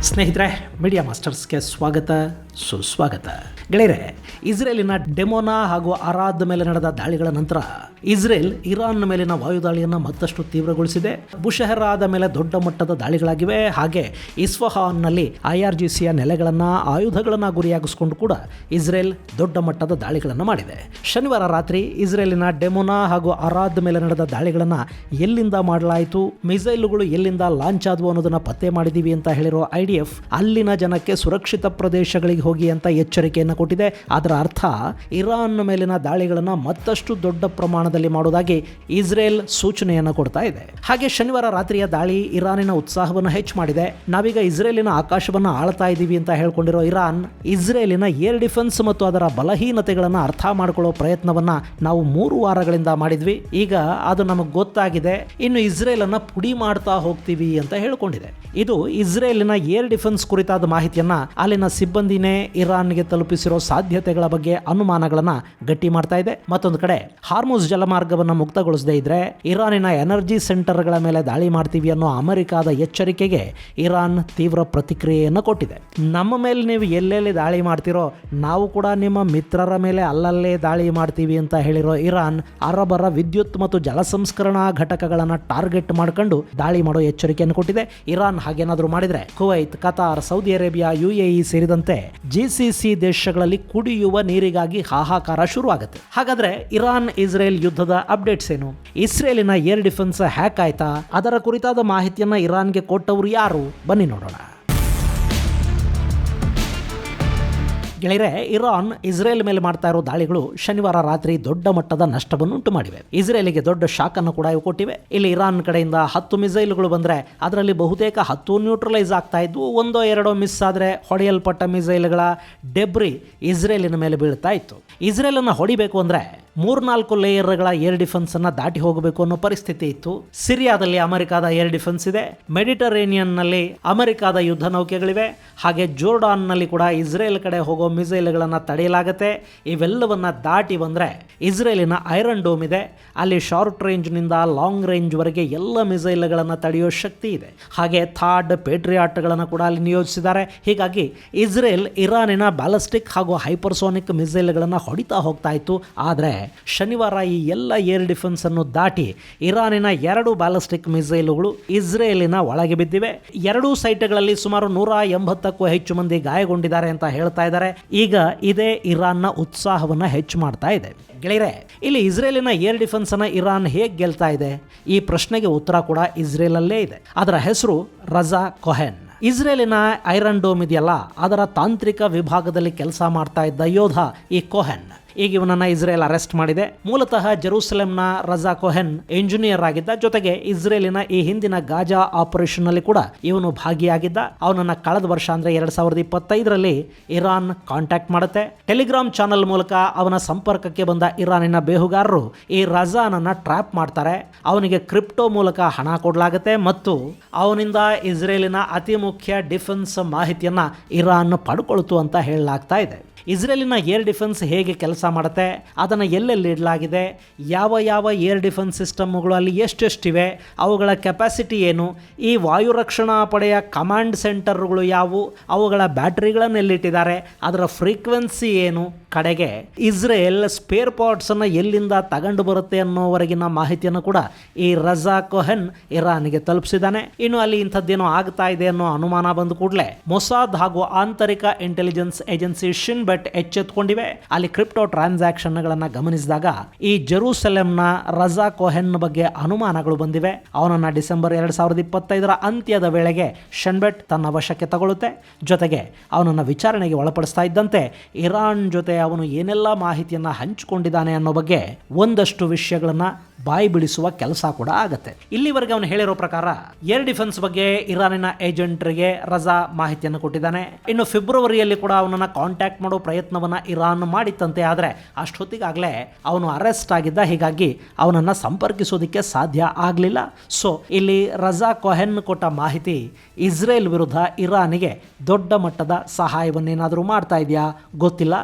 ಸ್ನೇಹಿತರೆ, ಮೀಡಿಯಾ ಮಾಸ್ಟರ್ಸ್ಗೆ ಸ್ವಾಗತ ಸುಸ್ವಾಗತ. ಗೆಳೆಯರೆ, ಇಸ್ರೇಲಿನ ಡೆಮೋನಾ ಹಾಗೂ ಅರಾದ್ ಮೇಲೆ ನಡೆದ ದಾಳಿಗಳ ನಂತರ ಇಸ್ರೇಲ್ ಇರಾನ್ ಮೇಲಿನ ವಾಯುದಾಳಿಯನ್ನು ಮತ್ತಷ್ಟು ತೀವ್ರಗೊಳಿಸಿದೆ. ಬುಷೆಹರಾದ ಮೇಲೆ ದೊಡ್ಡ ಮಟ್ಟದ ದಾಳಿಗಳಾಗಿವೆ. ಹಾಗೆ ಇಸ್ಫಹಾನ್ನಲ್ಲಿ IRGCಯ ನೆಲೆಗಳನ್ನು ಆಯುಧಗಳನ್ನು ಗುರಿಯಾಗಿಸಿಕೊಂಡು ಕೂಡ ಇಸ್ರೇಲ್ ದೊಡ್ಡ ಮಟ್ಟದ ದಾಳಿಗಳನ್ನು ಮಾಡಿದೆ. ಶನಿವಾರ ರಾತ್ರಿ ಇಸ್ರೇಲಿನ ಡೆಮೋನಾ ಹಾಗೂ ಅರಾದ್ ಮೇಲೆ ನಡೆದ ದಾಳಿಗಳನ್ನು ಎಲ್ಲಿಂದ ಮಾಡಲಾಯಿತು, ಮಿಸೈಲುಗಳು ಎಲ್ಲಿಂದ ಲಾಂಚ್ ಆದವು ಅನ್ನೋದನ್ನ ಪತ್ತೆ ಮಾಡಿದೀವಿ ಅಂತ ಹೇಳಿರೋ IDF ಅಲ್ಲಿನ ಜನಕ್ಕೆ ಸುರಕ್ಷಿತ ಪ್ರದೇಶಗಳಿಗೆ ಹೋಗಿ ಅಂತ ಎಚ್ಚರಿಕೆಯನ್ನು ಕೊಟ್ಟಿದೆ. ಅದರ ಅರ್ಥ ಇರಾನ್ ಮೇಲಿನ ದಾಳಿಗಳನ್ನು ಮತ್ತಷ್ಟು ದೊಡ್ಡ ಪ್ರಮಾಣದಲ್ಲಿ ಮಾಡುವುದಾಗಿ ಇಸ್ರೇಲ್ ಸೂಚನೆಯನ್ನು ಕೊಡ್ತಾ ಇದೆ. ಹಾಗೆ ಶನಿವಾರ ರಾತ್ರಿಯ ದಾಳಿ ಇರಾನಿನ ಉತ್ಸಾಹವನ್ನು ಹೆಚ್ಚು ಮಾಡಿದೆ. ನಾವೀಗ ಇಸ್ರೇಲಿನ ಆಕಾಶವನ್ನು ಆಳ್ತಾ ಇದ್ದೀವಿ ಅಂತ ಹೇಳ್ಕೊಂಡಿರೋ ಇರಾನ್ ಇಸ್ರೇಲಿನ ಏರ್ ಡಿಫೆನ್ಸ್ ಮತ್ತು ಅದರ ಬಲಹೀನತೆಗಳನ್ನು ಅರ್ಥ ಮಾಡಿಕೊಳ್ಳೋ ಪ್ರಯತ್ನವನ್ನ ನಾವು 3 ವಾರಗಳಿಂದ ಮಾಡಿದ್ವಿ. ಈಗ ಅದು ನಮಗೆ ಗೊತ್ತಾಗಿದೆ, ಇನ್ನು ಇಸ್ರೇಲ್ ಅನ್ನ ಪುಡಿ ಮಾಡ್ತಾ ಹೋಗ್ತೀವಿ ಅಂತ ಹೇಳ್ಕೊಂಡಿದೆ. ಇದು ಇಸ್ರೇಲಿನ ಏರ್ ಡಿಫೆನ್ಸ್ ಕುರಿತಾದ ಮಾಹಿತಿಯನ್ನ ಅಲ್ಲಿನ ಸಿಬ್ಬಂದಿನೇ ಇರಾನ್ಗೆ ತಲುಪಿಸಿರೋ ಸಾಧ್ಯತೆಗಳ ಬಗ್ಗೆ ಅನುಮಾನಗಳನ್ನ ಗಟ್ಟಿ ಮಾಡ್ತಾ ಇದೆ. ಮತ್ತೊಂದು ಕಡೆ ಹಾರ್ಮುಜ್ ಜಲಮಾರ್ಗವನ್ನು ಮುಕ್ತಗೊಳಿಸದೇ ಇದ್ರೆ ಇರಾನಿನ ಎನರ್ಜಿ ಸೆಂಟರ್ಗಳ ಮೇಲೆ ದಾಳಿ ಮಾಡ್ತೀವಿ ಅನ್ನೋ ಅಮೆರಿಕದ ಎಚ್ಚರಿಕೆಗೆ ಇರಾನ್ ತೀವ್ರ ಪ್ರತಿಕ್ರಿಯೆಯನ್ನು ಕೊಟ್ಟಿದೆ. ನಮ್ಮ ಮೇಲೆ ನೀವು ಎಲ್ಲೆಲ್ಲಿ ದಾಳಿ ಮಾಡ್ತಿರೋ ನಾವು ಕೂಡ ನಿಮ್ಮ ಮಿತ್ರರ ಮೇಲೆ ಅಲ್ಲಲ್ಲೇ ದಾಳಿ ಮಾಡ್ತೀವಿ ಅಂತ ಹೇಳಿರೋ ಇರಾನ್ ಅರಬರ ವಿದ್ಯುತ್ ಮತ್ತು ಜಲ ಸಂಸ್ಕರಣಾ ಘಟಕಗಳನ್ನು ಟಾರ್ಗೆಟ್ ಮಾಡ್ಕೊಂಡು ದಾಳಿ ಮಾಡೋ ಎಚ್ಚರಿಕೆಯನ್ನು ಕೊಟ್ಟಿದೆ. ಇರಾನ್ ಹಾಗೇನಾದರೂ ಮಾಡಿದ್ರೆ Kuwait, Qatar, Saudi Arabia, UAE ಸೇರಿದಂತೆ GCC ದೇಶಗಳಲ್ಲಿ ಕುಡಿಯುವ ನೀರಿಗಾಗಿ ಹಾಹಾಕಾರ ಶುರುವಾಗುತ್ತೆ. ಹಾಗಾದ್ರೆ ಇರಾನ್ ಇಸ್ರೇಲ್ ಯುದ್ಧದ ಅಪ್ಡೇಟ್ಸ್ ಏನು? ಇಸ್ರೇಲಿನ ಏರ್ ಡಿಫೆನ್ಸ್ ಹ್ಯಾಕ್ ಆಯ್ತಾ? ಅದರ ಕುರಿತಾದ ಮಾಹಿತಿಯನ್ನ ಇರಾನ್ಗೆ ಕೊಟ್ಟವರು ಯಾರು? ಬನ್ನಿ ನೋಡೋಣ. ಗೆಳೆಯರೆ, ಇರಾನ್ ಇಸ್ರೇಲ್ ಮೇಲೆ ಮಾಡ್ತಾ ಇರೋ ದಾಳಿಗಳು ಶನಿವಾರ ರಾತ್ರಿ ದೊಡ್ಡ ಮಟ್ಟದ ನಷ್ಟವನ್ನು ಉಂಟು ಮಾಡಿವೆ. ಇಸ್ರೇಲಿಗೆ ದೊಡ್ಡ ಶಾಕ್ ಅನ್ನು ಕೂಡ ಇವು ಕೊಟ್ಟಿವೆ. ಇಲ್ಲಿ ಇರಾನ್ ಕಡೆಯಿಂದ 10 ಮಿಸೈಲ್ಗಳು ಬಂದ್ರೆ ಅದರಲ್ಲಿ ಬಹುತೇಕ 10 ನ್ಯೂಟ್ರಲೈಸ್ ಆಗ್ತಾ ಇದ್ವು. 1-2 ಮಿಸ್ ಆದ್ರೆ ಹೊಡೆಯಲ್ಪಟ್ಟ ಮಿಸೈಲ್ಗಳ ಡೆಬ್ರಿ ಇಸ್ರೇಲಿನ ಮೇಲೆ ಬೀಳ್ತಾ ಇತ್ತು. ಇಸ್ರೇಲ್ ಅನ್ನು ಹೊಡಿಬೇಕು ಅಂದ್ರೆ 3-4 ಲೇಯರ್ಗಳ ಏರ್ ಡಿಫೆನ್ಸ್ ಅನ್ನ ದಾಟಿ ಹೋಗಬೇಕು ಅನ್ನೋ ಪರಿಸ್ಥಿತಿ ಇತ್ತು. ಸಿರಿಯಾದಲ್ಲಿ ಅಮೆರಿಕದ ಏರ್ ಡಿಫೆನ್ಸ್ ಇದೆ, ಮೆಡಿಟರೇನಿಯನ್ ನಲ್ಲಿ ಅಮೆರಿಕದ ಯುದ್ಧ ನೌಕೆಗಳಿವೆ, ಹಾಗೆ ಜೋರ್ಡಾನ್ ನಲ್ಲಿ ಕೂಡ ಇಸ್ರೇಲ್ ಕಡೆ ಹೋಗೋ ಮಿಸೈಲ್ಗಳನ್ನು ತಡೆಯಲಾಗುತ್ತೆ. ಇವೆಲ್ಲವನ್ನ ದಾಟಿ ಬಂದ್ರೆ ಇಸ್ರೇಲಿನ ಐರನ್ ಡೋಮ್ ಇದೆ, ಅಲ್ಲಿ ಶಾರ್ಟ್ ರೇಂಜ್ ನಿಂದ ಲಾಂಗ್ ರೇಂಜ್ ವರೆಗೆ ಎಲ್ಲ ಮಿಸೈಲ್ಗಳನ್ನು ತಡೆಯೋ ಶಕ್ತಿ ಇದೆ. ಹಾಗೆ ಥಾಡ್, ಪೇಟ್ರಿಯಾಟ್ಗಳನ್ನು ಕೂಡ ಅಲ್ಲಿ ನಿಯೋಜಿಸಿದ್ದಾರೆ. ಹೀಗಾಗಿ ಇಸ್ರೇಲ್ ಇರಾನಿನ ಬ್ಯಾಲಿಸ್ಟಿಕ್ ಹಾಗೂ ಹೈಪರ್ಸೋನಿಕ್ ಮಿಸೈಲ್ಗಳನ್ನು ಹೊಡಿತಾ ಹೋಗ್ತಾ ಇತ್ತು. ಆದರೆ ಶನಿವಾರ ಈ ಎಲ್ಲ ಏರ್ ಡಿಫೆನ್ಸ್ ಅನ್ನು ದಾಟಿ ಇರಾನಿನ 2 ಬ್ಯಾಲಿಸ್ಟಿಕ್ ಮಿಸೈಲುಗಳು ಇಸ್ರೇಲಿನ ಒಳಗೆ ಬಿದ್ದಿವೆ. 2 ಸೈಟ್ಗಳಲ್ಲಿ ಸುಮಾರು 180ಕ್ಕೂ ಹೆಚ್ಚು ಮಂದಿ ಗಾಯಗೊಂಡಿದ್ದಾರೆ ಅಂತ ಹೇಳ್ತಾ ಇದ್ದಾರೆ. ಈಗ ಇದೇ ಇರಾನ್ನ ಉತ್ಸಾಹವನ್ನ ಹೆಚ್ಚು ಮಾಡ್ತಾ ಇದೆ. ಗೆಳೆಯರೆ, ಇಲ್ಲಿ ಇಸ್ರೇಲಿನ ಏರ್ ಡಿಫೆನ್ಸ್ ಅನ್ನ ಇರಾನ್ ಹೇಗೆ ಗೆಲ್ತಾ ಇದೆ? ಈ ಪ್ರಶ್ನೆಗೆ ಉತ್ತರ ಕೂಡ ಇಸ್ರೇಲ್ ಅಲ್ಲೇ ಇದೆ. ಅದರ ಹೆಸರು ರಜಾ ಕೊಹೆನ್. ಇಸ್ರೇಲಿನ ಐರನ್ ಡೋಮ್ ಇದೆಯಲ್ಲ, ಅದರ ತಾಂತ್ರಿಕ ವಿಭಾಗದಲ್ಲಿ ಕೆಲಸ ಮಾಡ್ತಾ ಇದ್ದ ಯೋಧ ಈ ಕೊಹೆನ್. ಈಗ ಇವನನ್ನ ಇಸ್ರೇಲ್ ಅರೆಸ್ಟ್ ಮಾಡಿದೆ. ಮೂಲತಃ ಜೆರೂಸಲೆಂನ ರಜಾ ಕೊಹೆನ್ ಇಂಜಿನಿಯರ್ ಆಗಿದ್ದ. ಜೊತೆಗೆ ಇಸ್ರೇಲಿನ ಈ ಹಿಂದಿನ ಗಾಜಾ ಆಪರೇಷನ್ ನಲ್ಲಿ ಕೂಡ ಇವನು ಭಾಗಿಯಾಗಿದ್ದ. ಅವನನ್ನ ಕಳೆದ ವರ್ಷ ಅಂದ್ರೆ 2025ರಲ್ಲಿ ಇರಾನ್ ಕಾಂಟ್ಯಾಕ್ಟ್ ಮಾಡುತ್ತೆ. ಟೆಲಿಗ್ರಾಮ್ ಚಾನೆಲ್ ಮೂಲಕ ಅವನ ಸಂಪರ್ಕಕ್ಕೆ ಬಂದ ಇರಾನಿನ ಬೇಹುಗಾರರು ಈ ರಜಾನನ್ನ ಟ್ರ್ಯಾಪ್ ಮಾಡ್ತಾರೆ. ಅವನಿಗೆ ಕ್ರಿಪ್ಟೋ ಮೂಲಕ ಹಣ ಕೊಡಲಾಗುತ್ತೆ ಮತ್ತು ಅವನಿಂದ ಇಸ್ರೇಲಿನ ಅತಿ ಮುಖ್ಯ ಡಿಫೆನ್ಸ್ ಮಾಹಿತಿಯನ್ನ ಇರಾನ್ ಪಡ್ಕೊಳ್ತು ಅಂತ ಹೇಳಲಾಗ್ತಾ ಇದೆ. ಇಸ್ರೇಲಿನ ಏರ್ ಡಿಫೆನ್ಸ್ ಹೇಗೆ ಕೆಲಸ ಮಾಡುತ್ತೆ, ಅದನ್ನು ಎಲ್ಲೆಲ್ಲಿ ಇಡಲಾಗಿದೆ, ಯಾವ ಏರ್ ಡಿಫೆನ್ಸ್ ಸಿಸ್ಟಮ್ಗಳು ಅಲ್ಲಿ ಎಷ್ಟೆಷ್ಟಿವೆ, ಅವುಗಳ ಕೆಪಾಸಿಟಿ ಏನು, ಈ ವಾಯು ರಕ್ಷಣಾ ಪಡೆಯ ಕಮಾಂಡ್ ಸೆಂಟರ್ಗಳು ಯಾವುವು, ಅವುಗಳ ಬ್ಯಾಟರಿಗಳನ್ನು ಎಲ್ಲಿಟ್ಟಿದ್ದಾರೆ, ಅದರ ಫ್ರೀಕ್ವೆನ್ಸಿ ಏನು, ಕಡೆಗೆ ಇಸ್ರೇಲ್ ಸ್ಪೇರ್ ಪಾರ್ಟ್ಸನ್ನು ಎಲ್ಲಿಂದ ತಗೊಂಡು ಬರುತ್ತೆ ಅನ್ನೋವರೆಗಿನ ಮಾಹಿತಿಯನ್ನು ಕೂಡ ಈ ರಜಾ ಕೊಹೆನ್ ಇರಾನ್ಗೆ ತಲುಪಿಸಿದ್ದಾನೆ. ಇನ್ನು ಅಲ್ಲಿ ಇಂಥದ್ದೇನೋ ಆಗ್ತಾ ಇದೆ ಅನ್ನೋ ಅನುಮಾನ ಬಂದ ಕೂಡಲೇ ಮೊಸಾದ್ ಹಾಗೂ ಆಂತರಿಕ ಇಂಟೆಲಿಜೆನ್ಸ್ ಏಜೆನ್ಸಿ ಶಿನ್ ಬೆಟ್ ಎಚ್ಚೆತ್ತುಕೊಂಡಿವೆ. ಅಲ್ಲಿ ಕ್ರಿಪ್ಟೋ ಟ್ರಾನ್ಸಾಕ್ಷನ್ಗಳನ್ನು ಗಮನಿಸಿದಾಗ ಈ ಜೆರೂಸಲೆಂನ ರಜಾ ಕೊಹೆನ್ ಬಗ್ಗೆ ಅನುಮಾನಗಳು ಬಂದಿವೆ. ಅವನನ್ನ ಡಿಸೆಂಬರ್ 2025ರ ಅಂತ್ಯದ ವೇಳೆಗೆ ಶನ್ಬೆಟ್ ತನ್ನ ವಶಕ್ಕೆ ತಗೊಳ್ಳುತ್ತೆ. ಜೊತೆಗೆ ಅವನನ್ನು ವಿಚಾರಣೆಗೆ ಒಳಪಡಿಸ್ತಾ ಇದ್ದಂತೆ ಇರಾನ್ ಜೊತೆ ಅವನು ಏನೆಲ್ಲ ಮಾಹಿತಿಯನ್ನ ಹಂಚಿಕೊಂಡಿದ್ದಾನೆ ಅನ್ನೋ ಬಗ್ಗೆ ಒಂದಷ್ಟು ವಿಷಯಗಳನ್ನ ಬಾಯಿ ಬಿಡಿಸುವ ಕೆಲಸ ಕೂಡ ಆಗತ್ತೆ. ಇಲ್ಲಿವರೆಗೆ ಅವನು ಹೇಳಿರೋ ಪ್ರಕಾರ ಏರ್ ಡಿಫೆನ್ಸ್ ಬಗ್ಗೆ ಇರಾನಿನ ಏಜೆಂಟ್ರಿಗೆ ರಜಾ ಮಾಹಿತಿಯನ್ನು ಕೊಟ್ಟಿದ್ದಾನೆ. ಇನ್ನು ಫೆಬ್ರವರಿಯಲ್ಲಿ ಕೂಡ ಅವನನ್ನ ಕಾಂಟ್ಯಾಕ್ಟ್ ಮಾಡೋ ಮಾಡೋ ಪ್ರಯತ್ನವನ್ನು ಇರಾನ್ ಮಾಡಿತ್ತಂತೆ. ಆದರೆ ಅಷ್ಟೊತ್ತಿಗಾಗಲೇ ಅವನು ಅರೆಸ್ಟ್ ಆಗಿದ್ದ, ಹೀಗಾಗಿ ಅವನನ್ನು ಸಂಪರ್ಕಿಸೋದಕ್ಕೆ ಸಾಧ್ಯ ಆಗಲಿಲ್ಲ. ಸೊ ಇಲ್ಲಿ ರಜಾ ಕೊಹೆನ್ ಕೊಟ್ಟ ಮಾಹಿತಿ ಇಸ್ರೇಲ್ ವಿರುದ್ಧ ಇರಾನಿಗೆ ದೊಡ್ಡ ಮಟ್ಟದ ಸಹಾಯವನ್ನೇನಾದರೂ ಮಾಡ್ತಾ ಇದೆಯಾ ಗೊತ್ತಿಲ್ಲ.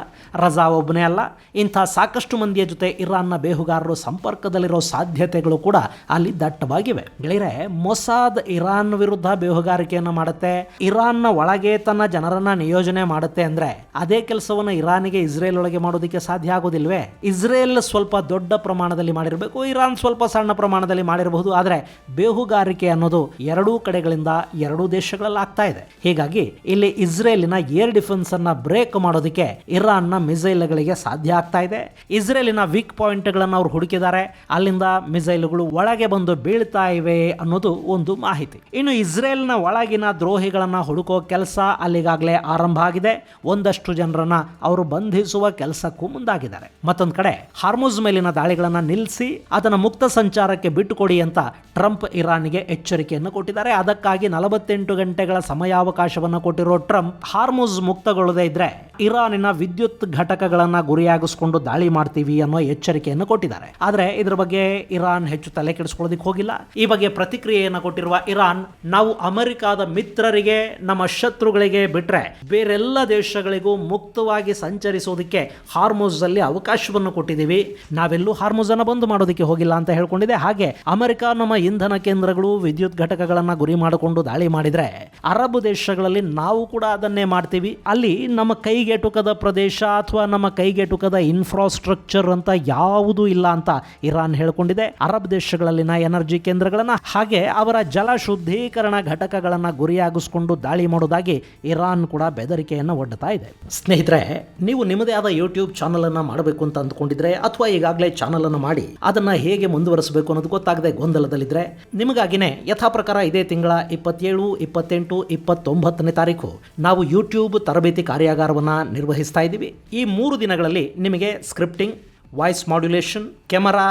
ರಜಾ ಒಬ್ಬನೇ ಅಲ್ಲ, ಇಂಥ ಸಾಕಷ್ಟು ಮಂದಿಯ ಜೊತೆ ಇರಾನ್ನ ಬೇಹುಗಾರರು ಸಂಪರ್ಕದಲ್ಲಿರೋ ಸಾಧ್ಯತೆಗಳು ಕೂಡ ಅಲ್ಲಿ ದಟ್ಟವಾಗಿವೆ. ಗೆಳೆಯರೆ, ಮೊಸಾದ್ ಇರಾನ್ ವಿರುದ್ಧ ಬೇಹುಗಾರಿಕೆಯನ್ನು ಮಾಡುತ್ತೆ, ಇರಾನ್ನ ಒಳಗೆ ತನ್ನ ಜನರನ್ನ ನಿಯೋಜನೆ ಮಾಡುತ್ತೆ ಅಂದ್ರೆ ಅದೇ ಕೆಲಸವನ್ನು ಇರಾನಿಗೆ ಇಸ್ರೇಲ್ ಒಳಗೆ ಮಾಡೋದಕ್ಕೆ ಸಾಧ್ಯ ಆಗೋದಿಲ್ವೇ? ಇಸ್ರೇಲ್ ಸ್ವಲ್ಪ ದೊಡ್ಡ ಪ್ರಮಾಣದಲ್ಲಿ ಮಾಡಿರಬೇಕು, ಇರಾನ್ ಸ್ವಲ್ಪ ಸಣ್ಣ ಪ್ರಮಾಣದಲ್ಲಿ ಮಾಡಿರಬಹುದು. ಆದರೆ ಬೇಹುಗಾರಿಕೆ ಅನ್ನೋದು ಎರಡೂ ಕಡೆಗಳಿಂದ ಎರಡೂ ದೇಶಗಳಲ್ಲಿ ಆಗ್ತಾ ಇದೆ. ಹೀಗಾಗಿ ಇಲ್ಲಿ ಇಸ್ರೇಲಿನ ಏರ್ ಡಿಫೆನ್ಸ್ ಅನ್ನ ಬ್ರೇಕ್ ಮಾಡೋದಕ್ಕೆ ಇರಾನ್ನ ಮಿಸೈಲ್ಗಳಿಗೆ ಸಾಧ್ಯ ಆಗ್ತಾ ಇದೆ. ಇಸ್ರೇಲಿನ ವೀಕ್ ಪಾಯಿಂಟ್ಗಳನ್ನು ಅವರು ಹುಡುಕಿದ್ದಾರೆ, ಅಲ್ಲಿಂದ ಮಿಸೈಲ್ಗಳು ಒಳಗೆ ಬಂದು ಬೀಳ್ತಾ ಇವೆ ಅನ್ನೋದು ಒಂದು ಮಾಹಿತಿ. ಇನ್ನು ಇಸ್ರೇಲ್ನ ಒಳಗಿನ ದ್ರೋಹಿಗಳನ್ನ ಹುಡುಕೋ ಕೆಲಸ ಅಲ್ಲಿಗಾಗಲೇ ಆರಂಭ ಆಗಿದೆ. ಒಂದಷ್ಟು ಜನರನ್ನ ಅವರು ಬಂಧಿಸುವ ಕೆಲಸಕ್ಕೂ ಮುಂದಾಗಿದ್ದಾರೆ. ಮತ್ತೊಂದು ಕಡೆ ಹಾರ್ಮುಜ್ ಮೇಲಿನ ದಾಳಿಗಳನ್ನ ನಿಲ್ಲಿಸಿ ಅದನ್ನು ಮುಕ್ತ ಸಂಚಾರಕ್ಕೆ ಬಿಟ್ಟುಕೊಡಿ ಅಂತ ಟ್ರಂಪ್ ಇರಾನ್ಗೆ ಎಚ್ಚರಿಕೆಯನ್ನು ಕೊಟ್ಟಿದ್ದಾರೆ. ಅದಕ್ಕಾಗಿ 48 ಗಂಟೆಗಳ ಸಮಯಾವಕಾಶವನ್ನು ಕೊಟ್ಟಿರೋ ಟ್ರಂಪ್ ಹಾರ್ಮುಜ್ ಮುಕ್ತಗೊಳ್ಳದೇ ಇದ್ರೆ ಇರಾನಿನ ವಿದ್ಯುತ್ ಘಟಕಗಳನ್ನ ಗುರಿಯಾಗಿಸಿಕೊಂಡು ದಾಳಿ ಮಾಡ್ತೀವಿ ಅನ್ನೋ ಎಚ್ಚರಿಕೆಯನ್ನು ಕೊಟ್ಟಿದ್ದಾರೆ. ಆದರೆ ಇದರ ಬಗ್ಗೆ ಇರಾನ್ ಹೆಚ್ಚು ತಲೆ ಕೆಡಿಸ್ಕೊಳ್ಳೋದಕ್ಕೆ ಹೋಗಿಲ್ಲ. ಈ ಬಗ್ಗೆ ಪ್ರತಿಕ್ರಿಯೆಯನ್ನು ಕೊಟ್ಟಿರುವ ಇರಾನ್, ನಾವು ಅಮೆರಿಕಾದ ಮಿತ್ರರಿಗೆ, ನಮ್ಮ ಶತ್ರುಗಳಿಗೆ ಬಿಟ್ರೆ ಬೇರೆಲ್ಲ ದೇಶಗಳಿಗೂ ಮುಕ್ತವಾಗಿ ಸಂಚರಿಸೋದಕ್ಕೆ ಹಾರ್ಮುಜ್ ಅಲ್ಲಿ ಅವಕಾಶವನ್ನು ಕೊಟ್ಟಿದ್ದೀವಿ, ನಾವೆಲ್ಲೂ ಹಾರ್ಮುಜ್ ಅನ್ನು ಬಂದ್ ಮಾಡೋದಕ್ಕೆ ಹೋಗಿಲ್ಲ ಅಂತ ಹೇಳ್ಕೊಂಡಿದೆ. ಹಾಗೆ ಅಮೆರಿಕ ನಮ್ಮ ಇಂಧನ ಕೇಂದ್ರಗಳು, ವಿದ್ಯುತ್ ಘಟಕಗಳನ್ನ ಗುರಿ ಮಾಡಿಕೊಂಡು ದಾಳಿ ಮಾಡಿದ್ರೆ ಅರಬ್ ದೇಶಗಳಲ್ಲಿ ನಾವು ಕೂಡ ಅದನ್ನೇ ಮಾಡ್ತೀವಿ. ಅಲ್ಲಿ ನಮ್ಮ ಕೈಗೆಟುಕದ ಪ್ರದೇಶ ಅಥವಾ ನಮ್ಮ ಕೈಗೆಟುಕದ ಇನ್ಫ್ರಾಸ್ಟ್ರಕ್ಚರ್ ಅಂತ ಯಾವುದೂ ಇಲ್ಲ ಅಂತ ಇರಾನ್ ಹೇಳ್ಕೊಂಡಿದೆ. ಅರಬ್ ದೇಶಗಳಲ್ಲಿನ ಎನರ್ಜಿ ಕೇಂದ್ರಗಳನ್ನ ಹಾಗೆ ಅವರ ಜಲ ಶುದ್ಧೀಕರಣ ಘಟಕಗಳನ್ನ ಗುರಿಯಾಗಿಸಿಕೊಂಡು ದಾಳಿ ಮಾಡೋದಾಗಿ ಇರಾನ್ ಕೂಡ ಬೆದರಿಕೆಯನ್ನು ಒಡ್ಡುತ್ತಾ ಇದೆ. ಸ್ನೇಹಿತರೆ, ನೀವು ನಿಮ್ಮದೇ ಆದ ಯೂಟ್ಯೂಬ್ ಚಾನಲ್ ಅನ್ನ ಮಾಡಬೇಕು ಅಂತ ಅಂದ್ಕೊಂಡಿದ್ರೆ ಅಥವಾ ಈಗಾಗಲೇ ಚಾನಲ್ ಅನ್ನು ಮಾಡಿ ಅದನ್ನ ಹೇಗೆ ಮುಂದುವರಿಸಬೇಕು ಅನ್ನೋದು ಗೊತ್ತಾಗದೆ ಗೊಂದಲದಲ್ಲಿದ್ರೆ ನಿಮಗಾಗಿನೇ ಯಥಾ ಪ್ರಕಾರ ಇದೇ ತಿಂಗಳ 27, 28, 29ನೇ ತಾರೀಕು ನಾವು ಯೂಟ್ಯೂಬ್ ತರಬೇತಿ ಕಾರ್ಯಾಗಾರವನ್ನ ನಿರ್ವಹಿಸ್ತಾ ಇದ್ದೀವಿ. ಈ 3 ದಿನಗಳಲ್ಲಿ ನಿಮಗೆ scripting, voice modulation, camera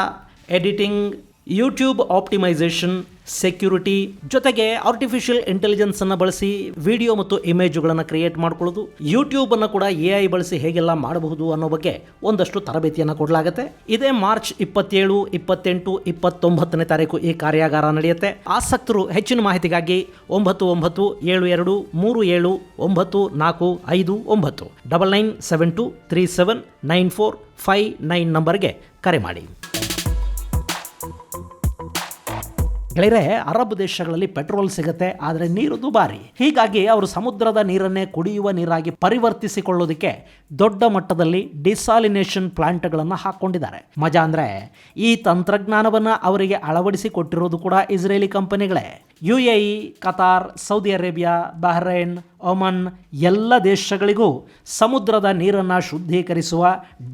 editing, YouTube optimisation, security ಜೊತೆಗೆ ಆರ್ಟಿಫಿಷಿಯಲ್ ಇಂಟೆಲಿಜೆನ್ಸ್ ಅನ್ನು ಬಳಸಿ ವಿಡಿಯೋ ಮತ್ತು ಇಮೇಜ್ಗಳನ್ನು ಕ್ರಿಯೇಟ್ ಮಾಡ್ಕೊಳ್ಳೋದು, ಯೂಟ್ಯೂಬ್ ಅನ್ನು ಕೂಡ AI ಬಳಸಿ ಹೇಗೆಲ್ಲ ಮಾಡಬಹುದು ಅನ್ನೋ ಬಗ್ಗೆ ಒಂದಷ್ಟು ತರಬೇತಿಯನ್ನು ಕೊಡಲಾಗುತ್ತೆ. ಇದೇ ಮಾರ್ಚ್ 27, 28, 29ನೇ ತಾರೀಕು ಈ ಕಾರ್ಯಾಗಾರ ನಡೆಯುತ್ತೆ. ಆಸಕ್ತರು ಹೆಚ್ಚಿನ ಮಾಹಿತಿಗಾಗಿ 9937379459 9972379459 ನಂಬರ್ಗೆ ಕರೆ ಮಾಡಿ. ಗೆಳೆಯರೆ, ಅರಬ್ ದೇಶಗಳಲ್ಲಿ ಪೆಟ್ರೋಲ್ ಸಿಗುತ್ತೆ, ಆದರೆ ನೀರು ದುಬಾರಿ. ಹೀಗಾಗಿ ಅವರು ಸಮುದ್ರದ ನೀರನ್ನೇ ಕುಡಿಯುವ ನೀರಾಗಿ ಪರಿವರ್ತಿಸಿಕೊಳ್ಳೋದಕ್ಕೆ ದೊಡ್ಡ ಮಟ್ಟದಲ್ಲಿ ಡಿಸಾಲಿನೇಷನ್ ಪ್ಲಾಂಟ್ಗಳನ್ನು ಹಾಕೊಂಡಿದ್ದಾರೆ. ಮಜಾ ಅಂದರೆ ಈ ತಂತ್ರಜ್ಞಾನವನ್ನು ಅವರಿಗೆ ಅಳವಡಿಸಿಕೊಟ್ಟಿರೋದು ಕೂಡ ಇಸ್ರೇಲಿ ಕಂಪನಿಗಳೇ. UAE, Qatar, Saudi Arabia, Bahrain, Oman ಎಲ್ಲ ದೇಶಗಳಿಗೂ ಸಮುದ್ರದ ನೀರನ್ನು ಶುದ್ಧೀಕರಿಸುವ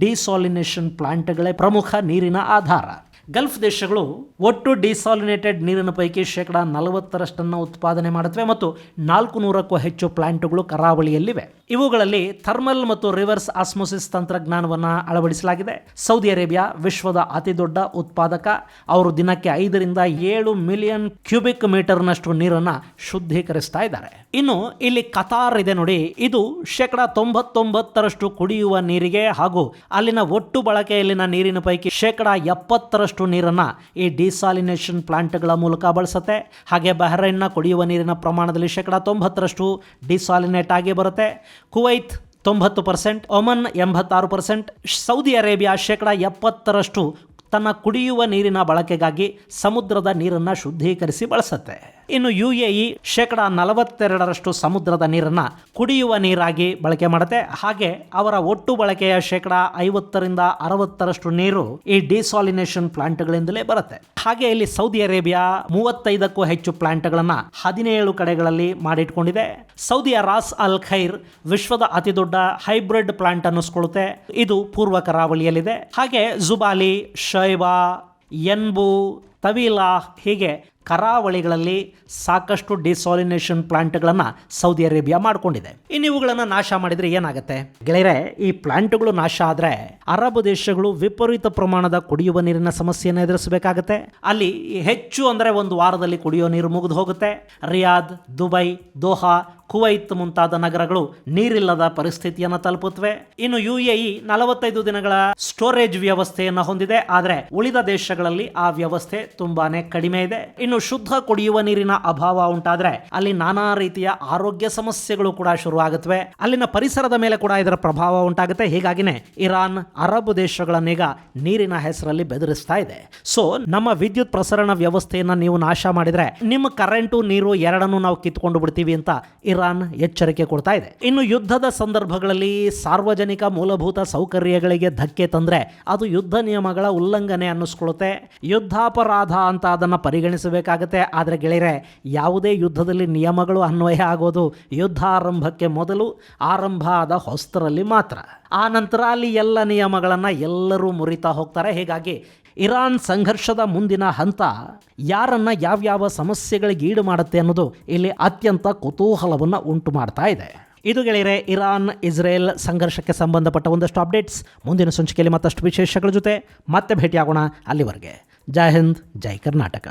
ಡಿಸಾಲಿನೇಷನ್ ಪ್ಲಾಂಟ್ಗಳೇ ಪ್ರಮುಖ ನೀರಿನ ಆಧಾರ. ಗಲ್ಫ್ ದೇಶಗಳು ಒಟ್ಟು ಡಿಸಾಲಿನೇಟೆಡ್ ನೀರಿನ ಪೈಕಿ 40% ಉತ್ಪಾದನೆ ಮಾಡುತ್ತವೆ ಮತ್ತು 400ಕ್ಕೂ ಹೆಚ್ಚು ಪ್ಲಾಂಟ್ಗಳು ಕರಾವಳಿಯಲ್ಲಿವೆ. ಇವುಗಳಲ್ಲಿ ಥರ್ಮಲ್ ಮತ್ತು ರಿವರ್ಸ್ ಆಸ್ಮೋಸಿಸ್ ತಂತ್ರಜ್ಞಾನವನ್ನು ಅಳವಡಿಸಲಾಗಿದೆ. ಸೌದಿ ಅರೇಬಿಯಾ ವಿಶ್ವದ ಅತಿ ದೊಡ್ಡ ಉತ್ಪಾದಕ. ಅವರು ದಿನಕ್ಕೆ 5 ರಿಂದ 7 ಮಿಲಿಯನ್ ಕ್ಯೂಬಿಕ್ ಮೀಟರ್ನಷ್ಟು ನೀರನ್ನು ಶುದ್ಧೀಕರಿಸ್ತಾ ಇದ್ದಾರೆ. ಇನ್ನು ಇಲ್ಲಿ ಕತಾರ್ ಇದೆ ನೋಡಿ, ಇದು 99% ಕುಡಿಯುವ ನೀರಿಗೆ ಹಾಗೂ ಅಲ್ಲಿನ ಒಟ್ಟು ಬಳಕೆಯಲ್ಲಿನ ನೀರಿನ ಪೈಕಿ 70% ನೀರನ್ನ ಈ ಡಿಸಾಲಿನೇಷನ್ ಪ್ಲಾಂಟ್ಗಳ ಮೂಲಕ ಬಳಸುತ್ತೆ. ಹಾಗೆ ಬಹ್ರೈನ್ನ ಕುಡಿಯುವ ನೀರಿನ ಪ್ರಮಾಣದಲ್ಲಿ 90% ಡಿಸಾಲಿನೇಟ್ ಆಗಿ ಬರುತ್ತೆ. ಕುವೈತ್ 90%, ಒಮನ್ 86%, ಸೌದಿ ಅರೇಬಿಯಾ 70% ತನ್ನ ಕುಡಿಯುವ ನೀರಿನ ಬಳಕೆಗಾಗಿ ಸಮುದ್ರದ ನೀರನ್ನು ಶುದ್ಧೀಕರಿಸಿ ಬಳಸುತ್ತೆ. ಇನ್ನು UAE 42% ಸಮುದ್ರದ ನೀರನ್ನು ಕುಡಿಯುವ ನೀರಾಗಿ ಬಳಕೆ ಮಾಡುತ್ತೆ. ಹಾಗೆ ಅವರ ಒಟ್ಟು ಬಳಕೆಯ 50 ರಿಂದ 60% ನೀರು ಈ ಡಿಸಾಲಿನೇಷನ್ ಪ್ಲಾಂಟ್ಗಳಿಂದಲೇ ಬರುತ್ತೆ. ಹಾಗೆ ಇಲ್ಲಿ ಸೌದಿ ಅರೇಬಿಯಾ 35ಕ್ಕೂ ಹೆಚ್ಚು ಪ್ಲಾಂಟ್ಗಳನ್ನು 17 ಕಡೆಗಳಲ್ಲಿ ಮಾಡಿಟ್ಕೊಂಡಿದೆ. ಸೌದಿಯ ರಾಸ್ ಅಲ್ ಖೈರ್ ವಿಶ್ವದ ಅತಿ ದೊಡ್ಡ ಹೈಬ್ರಿಡ್ ಪ್ಲಾಂಟ್ ಅನ್ನಿಸ್ಕೊಳ್ಳುತ್ತೆ. ಇದು ಪೂರ್ವ ಕರಾವಳಿಯಲ್ಲಿದೆ. ಹಾಗೆ ಜುಬಾಲಿ, ಶೈಬಾ, ಎನ್ಬು, ತವೀಲಾ ಹೀಗೆ ಕರಾವಳಿಗಳಲ್ಲಿ ಸಾಕಷ್ಟು ಡಿಸಾಲಿನೇಷನ್ ಪ್ಲಾಂಟ್ಗಳನ್ನು ಸೌದಿ ಅರೇಬಿಯಾ ಮಾಡಿಕೊಂಡಿದೆ. ಇನ್ನು ಇವುಗಳನ್ನು ನಾಶ ಮಾಡಿದರೆ ಏನಾಗುತ್ತೆ ಗೆಳೆಯರೆ? ಈ ಪ್ಲಾಂಟ್ಗಳು ನಾಶ ಆದರೆ ಅರಬ್ ದೇಶಗಳು ವಿಪರೀತ ಪ್ರಮಾಣದ ಕುಡಿಯುವ ನೀರಿನ ಸಮಸ್ಯೆಯನ್ನು ಎದುರಿಸಬೇಕಾಗತ್ತೆ. ಅಲ್ಲಿ ಹೆಚ್ಚು ಅಂದರೆ 1 ವಾರದಲ್ಲಿ ಕುಡಿಯೋ ನೀರು ಮುಗಿದು ಹೋಗುತ್ತೆ. ರಿಯಾದ್, ದುಬೈ, ದೋಹಾ, ಕುವೈತ್ ಮುಂತಾದ ನಗರಗಳು ನೀರಿಲ್ಲದ ಪರಿಸ್ಥಿತಿಯನ್ನು ತಲುಪುತ್ತವೆ. ಇನ್ನು UAE 45 ದಿನಗಳ ಸ್ಟೋರೇಜ್ ವ್ಯವಸ್ಥೆಯನ್ನು ಹೊಂದಿದೆ. ಆದರೆ ಉಳಿದ ದೇಶಗಳಲ್ಲಿ ಆ ವ್ಯವಸ್ಥೆ ತುಂಬಾನೇ ಕಡಿಮೆ ಇದೆ. ಇನ್ನು ಶುದ್ಧ ಕುಡಿಯುವ ನೀರಿನ ಅಭಾವ ಉಂಟಾದ್ರೆ ಅಲ್ಲಿ ನಾನಾ ರೀತಿಯ ಆರೋಗ್ಯ ಸಮಸ್ಯೆಗಳು ಕೂಡ ಶುರುವಾಗುತ್ತವೆ. ಅಲ್ಲಿನ ಪರಿಸರದ ಮೇಲೆ ಕೂಡ ಇದರ ಪ್ರಭಾವ ಉಂಟಾಗುತ್ತೆ. ಹೀಗಾಗಿನೇ ಇರಾನ್ ಅರಬ್ ದೇಶಗಳನ್ನೀಗ ನೀರಿನ ಹೆಸರಲ್ಲಿ ಬೆದರಿಸ್ತಾ ಇದೆ. ಸೊ ನಮ್ಮ ವಿದ್ಯುತ್ ಪ್ರಸರಣ ವ್ಯವಸ್ಥೆಯನ್ನ ನೀವು ನಾಶ ಮಾಡಿದ್ರೆ ನಿಮ್ಮ ಕರೆಂಟು ನೀರು ಎರಡನ್ನೂ ನಾವು ಕಿತ್ಕೊಂಡು ಬಿಡ್ತೀವಿ ಅಂತ ಇರಾನ್ ಎಚ್ಚರಿಕೆ ಕೊಡ್ತಾ ಇದೆ. ಇನ್ನು ಯುದ್ಧದ ಸಂದರ್ಭಗಳಲ್ಲಿ ಸಾರ್ವಜನಿಕ ಮೂಲಭೂತ ಸೌಕರ್ಯಗಳಿಗೆ ಧಕ್ಕೆ ತಂದ್ರೆ ಅದು ಯುದ್ಧ ನಿಯಮಗಳ ಉಲ್ಲಂಘನೆ ಅನ್ನಿಸ್ಕೊಳ್ಳುತ್ತೆ. ಯುದ್ಧಾಪರಾಧ ಅಂತ ಅದನ್ನು ಪರಿಗಣಿಸಬೇಕಾಗತ್ತೆ. ಆದರೆ ಗೆಳೆಯರೆ, ಯಾವುದೇ ಯುದ್ಧದಲ್ಲಿ ನಿಯಮಗಳು ಅನ್ವಯ ಆಗೋದು ಯುದ್ಧ ಆರಂಭಕ್ಕೆ ಮೊದಲು, ಆರಂಭ ಆದ ಹೊಸ್ತರಲ್ಲಿ ಮಾತ್ರ. ಆ ನಂತರ ಅಲ್ಲಿ ಎಲ್ಲ ನಿಯಮಗಳನ್ನು ಎಲ್ಲರೂ ಮುರಿತಾ ಹೋಗ್ತಾರೆ. ಹೀಗಾಗಿ ಇರಾನ್ ಸಂಘರ್ಷದ ಮುಂದಿನ ಹಂತ ಯಾರನ್ನ ಯಾವ್ಯಾವ ಸಮಸ್ಯೆಗಳಿಗೆ ಈಡು ಮಾಡುತ್ತೆ ಅನ್ನೋದು ಇಲ್ಲಿ ಅತ್ಯಂತ ಕುತೂಹಲವನ್ನು ಉಂಟು ಮಾಡ್ತಾ ಇದೆ. ಇದು ಗೆಳೆಯರೆ ಇರಾನ್ ಇಸ್ರೇಲ್ ಸಂಘರ್ಷಕ್ಕೆ ಸಂಬಂಧಪಟ್ಟ ಒಂದಷ್ಟು ಅಪ್ಡೇಟ್ಸ್. ಮುಂದಿನ ಸಂಚಿಕೆಯಲ್ಲಿ ಮತ್ತಷ್ಟು ವಿಶೇಷಗಳ ಜೊತೆ ಮತ್ತೆ ಭೇಟಿಯಾಗೋಣ. ಅಲ್ಲಿವರೆಗೆ ಜೈ ಹಿಂದ್, ಜೈ ಕರ್ನಾಟಕ.